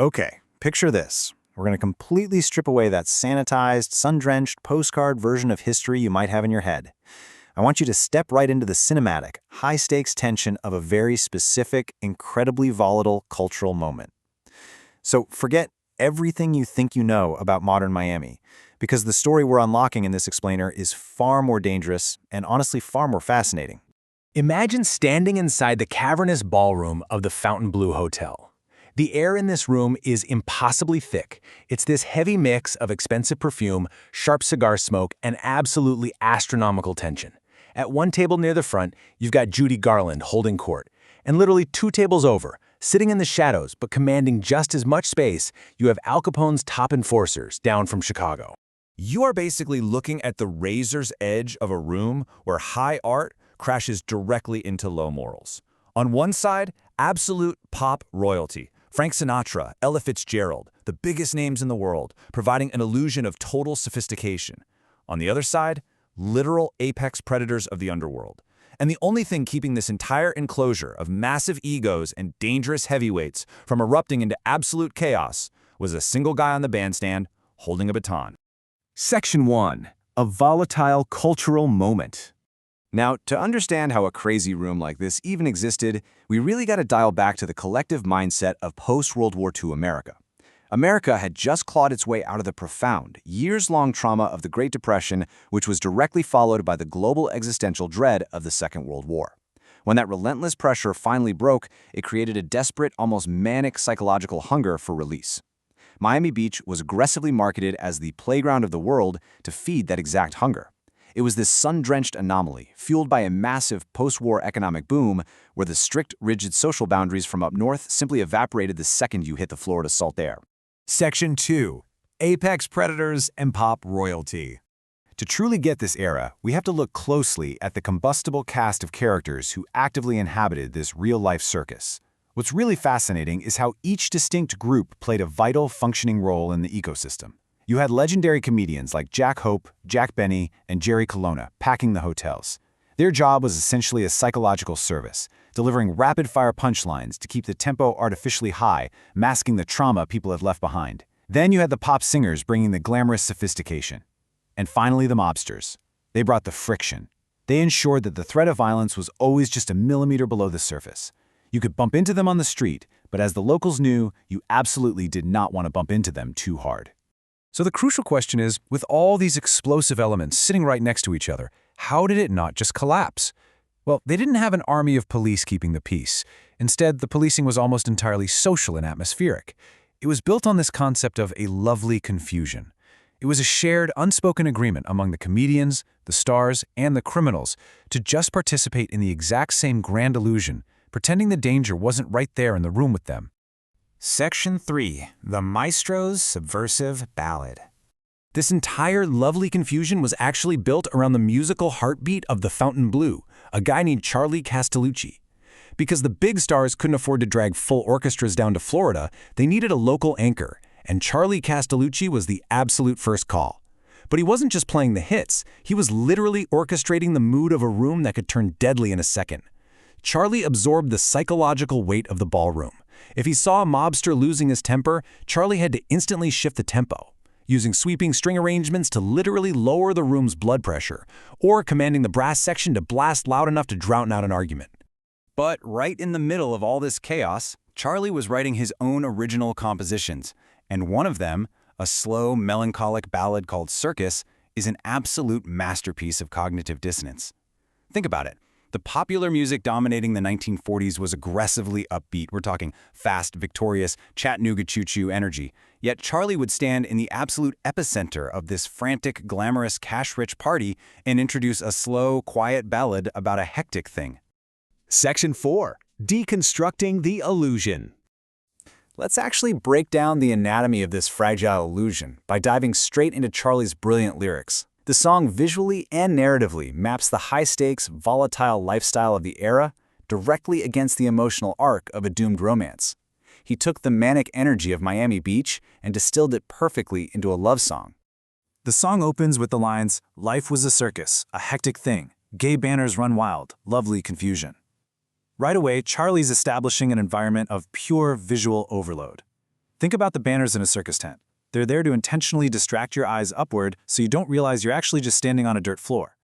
Okay, picture this. We're going to completely strip away that sanitized, sun-drenched postcard version of history you might have in your head. I want you to step right into the cinematic, high-stakes tension of a very specific, incredibly volatile cultural moment. So forget everything you think you know about modern Miami, because the story we're unlocking in this explainer is far more dangerous and honestly far more fascinating. Imagine standing inside the cavernous ballroom of the Fontainebleau Hotel. The air in this room is impossibly thick. It's this heavy mix of expensive perfume, sharp cigar smoke, and absolutely astronomical tension. At one table near the front, you've got Judy Garland holding court. And literally 2 tables over, sitting in the shadows but commanding just as much space, you have Al Capone's top enforcers down from Chicago. You are basically looking at the razor's edge of a room where high art crashes directly into low morals. On one side, absolute pop royalty. Frank Sinatra, Ella Fitzgerald, the biggest names in the world, providing an illusion of total sophistication. On the other side, literal apex predators of the underworld. And the only thing keeping this entire enclosure of massive egos and dangerous heavyweights from erupting into absolute chaos was a single guy on the bandstand holding a baton. Section 1. A volatile cultural moment. Now, to understand how a crazy room like this even existed, we really got to dial back to the collective mindset of post-World War II America. America had just clawed its way out of the profound, years-long trauma of the Great Depression, which was directly followed by the global existential dread of the Second World War. When that relentless pressure finally broke, it created a desperate, almost manic psychological hunger for release. Miami Beach was aggressively marketed as the playground of the world to feed that exact hunger. It was this sun-drenched anomaly, fueled by a massive post-war economic boom, where the strict, rigid social boundaries from up north simply evaporated the second you hit the Florida salt air. Section 2. Apex Predators and Pop Royalty. To truly get this era, we have to look closely at the combustible cast of characters who actively inhabited this real-life circus. What's really fascinating is how each distinct group played a vital, functioning role in the ecosystem. You had legendary comedians like Jack Hope, Jack Benny, and Jerry Colonna packing the hotels. Their job was essentially a psychological service, delivering rapid-fire punchlines to keep the tempo artificially high, masking the trauma people had left behind. Then you had the pop singers bringing the glamorous sophistication. And finally, the mobsters. They brought the friction. They ensured that the threat of violence was always just a millimeter below the surface. You could bump into them on the street, but as the locals knew, you absolutely did not want to bump into them too hard. So the crucial question is, with all these explosive elements sitting right next to each other, how did it not just collapse? Well, they didn't have an army of police keeping the peace. Instead, the policing was almost entirely social and atmospheric. It was built on this concept of a lovely confusion. It was a shared, unspoken agreement among the comedians, the stars, and the criminals to just participate in the exact same grand illusion, pretending the danger wasn't right there in the room with them. Section 3. The Maestro's Subversive Ballad. This entire lovely confusion was actually built around the musical heartbeat of the Fontainebleau, a guy named Charlie Castellucci. Because the big stars couldn't afford to drag full orchestras down to Florida, they needed a local anchor, and Charlie Castellucci was the absolute first call. But he wasn't just playing the hits, he was literally orchestrating the mood of a room that could turn deadly in a second. Charlie absorbed the psychological weight of the ballroom. If he saw a mobster losing his temper, Charlie had to instantly shift the tempo, using sweeping string arrangements to literally lower the room's blood pressure, or commanding the brass section to blast loud enough to drown out an argument. But right in the middle of all this chaos, Charlie was writing his own original compositions, and one of them, a slow, melancholic ballad called Circus, is an absolute masterpiece of cognitive dissonance. Think about it. The popular music dominating the 1940s was aggressively upbeat. We're talking fast, victorious, Chattanooga choo-choo energy. Yet Charlie would stand in the absolute epicenter of this frantic, glamorous, cash-rich party and introduce a slow, quiet ballad about a hectic thing. Section 4. Deconstructing the Illusion. Let's actually break down the anatomy of this fragile illusion by diving straight into Charlie's brilliant lyrics. The song visually and narratively maps the high-stakes, volatile lifestyle of the era directly against the emotional arc of a doomed romance. He took the manic energy of Miami Beach and distilled it perfectly into a love song. The song opens with the lines, "Life was a circus, a hectic thing, gay banners run wild, lovely confusion." Right away, Charlie's establishing an environment of pure visual overload. Think about the banners in a circus tent. They're there to intentionally distract your eyes upward so you don't realize you're actually just standing on a dirt floor.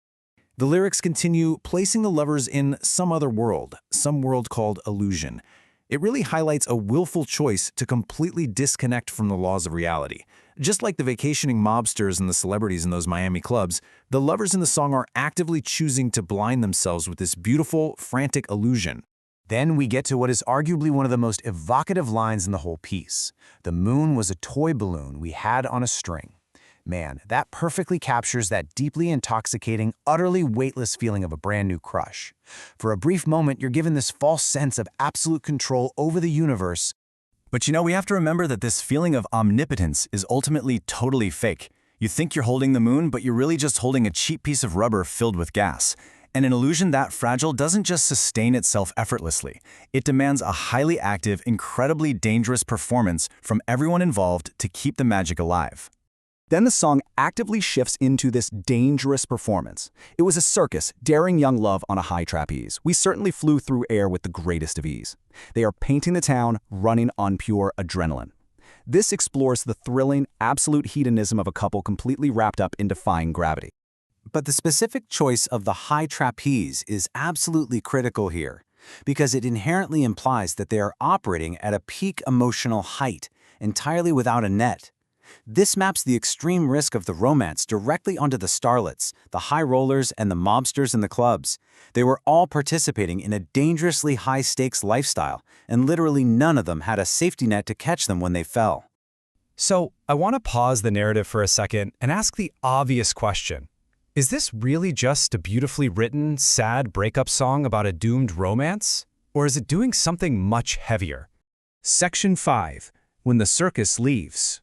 The lyrics continue, placing the lovers in some other world, some world called illusion. It really highlights a willful choice to completely disconnect from the laws of reality. Just like the vacationing mobsters and the celebrities in those Miami clubs, the lovers in the song are actively choosing to blind themselves with this beautiful, frantic illusion. Then we get to what is arguably one of the most evocative lines in the whole piece. The moon was a toy balloon we had on a string. Man, that perfectly captures that deeply intoxicating, utterly weightless feeling of a brand new crush. For a brief moment, you're given this false sense of absolute control over the universe. But we have to remember that this feeling of omnipotence is ultimately totally fake. You think you're holding the moon, but you're really just holding a cheap piece of rubber filled with gas. And an illusion that fragile doesn't just sustain itself effortlessly. It demands a highly active, incredibly dangerous performance from everyone involved to keep the magic alive. Then the song actively shifts into this dangerous performance. It was a circus, daring young love on a high trapeze. We certainly flew through air with the greatest of ease. They are painting the town, running on pure adrenaline. This explores the thrilling, absolute hedonism of a couple completely wrapped up in defying gravity. But the specific choice of the high trapeze is absolutely critical here, because it inherently implies that they are operating at a peak emotional height, entirely without a net. This maps the extreme risk of the romance directly onto the starlets, the high rollers, and the mobsters in the clubs. They were all participating in a dangerously high-stakes lifestyle, and literally none of them had a safety net to catch them when they fell. So, I want to pause the narrative for a second and ask the obvious question. Is this really just a beautifully written, sad breakup song about a doomed romance? Or is it doing something much heavier? Section 5. When the circus leaves.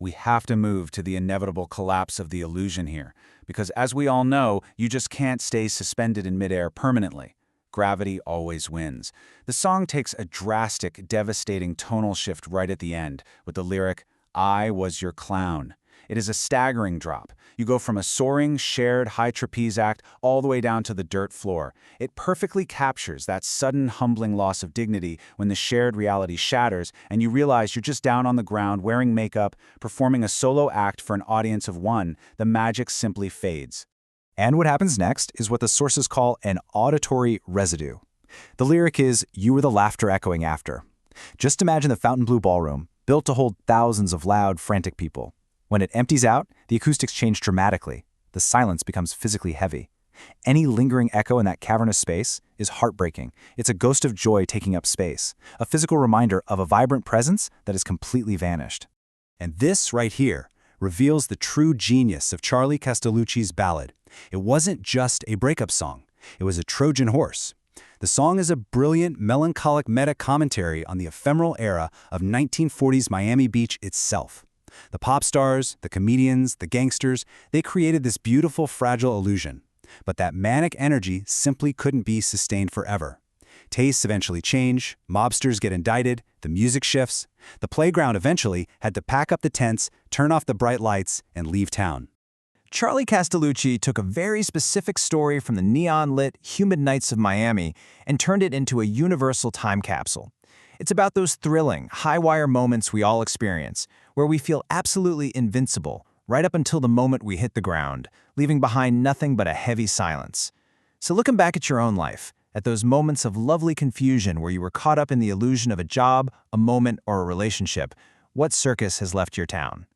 We have to move to the inevitable collapse of the illusion here, because as we all know, you just can't stay suspended in midair permanently. Gravity always wins. The song takes a drastic, devastating tonal shift right at the end, with the lyric, "I was your clown." It is a staggering drop. You go from a soaring, shared high trapeze act all the way down to the dirt floor. It perfectly captures that sudden, humbling loss of dignity when the shared reality shatters and you realize you're just down on the ground wearing makeup, performing a solo act for an audience of one. The magic simply fades. And what happens next is what the sources call an auditory residue. The lyric is, "You were the laughter echoing after." Just imagine the Fontainebleau Ballroom, built to hold thousands of loud, frantic people. When it empties out, the acoustics change dramatically. The silence becomes physically heavy. Any lingering echo in that cavernous space is heartbreaking. It's a ghost of joy taking up space, a physical reminder of a vibrant presence that has completely vanished. And this right here reveals the true genius of Charlie Castellucci's ballad. It wasn't just a breakup song. It was a Trojan horse. The song is a brilliant, melancholic meta-commentary on the ephemeral era of 1940s Miami Beach itself. The pop stars, the comedians, the gangsters, they created this beautiful, fragile illusion. But that manic energy simply couldn't be sustained forever. Tastes eventually change, mobsters get indicted, the music shifts. The playground eventually had to pack up the tents, turn off the bright lights, and leave town. Charlie Castellucci took a very specific story from the neon-lit, humid nights of Miami and turned it into a universal time capsule. It's about those thrilling, high-wire moments we all experience, where we feel absolutely invincible, right up until the moment we hit the ground, leaving behind nothing but a heavy silence. So looking back at your own life, at those moments of lovely confusion where you were caught up in the illusion of a job, a moment, or a relationship, what circus has left your town?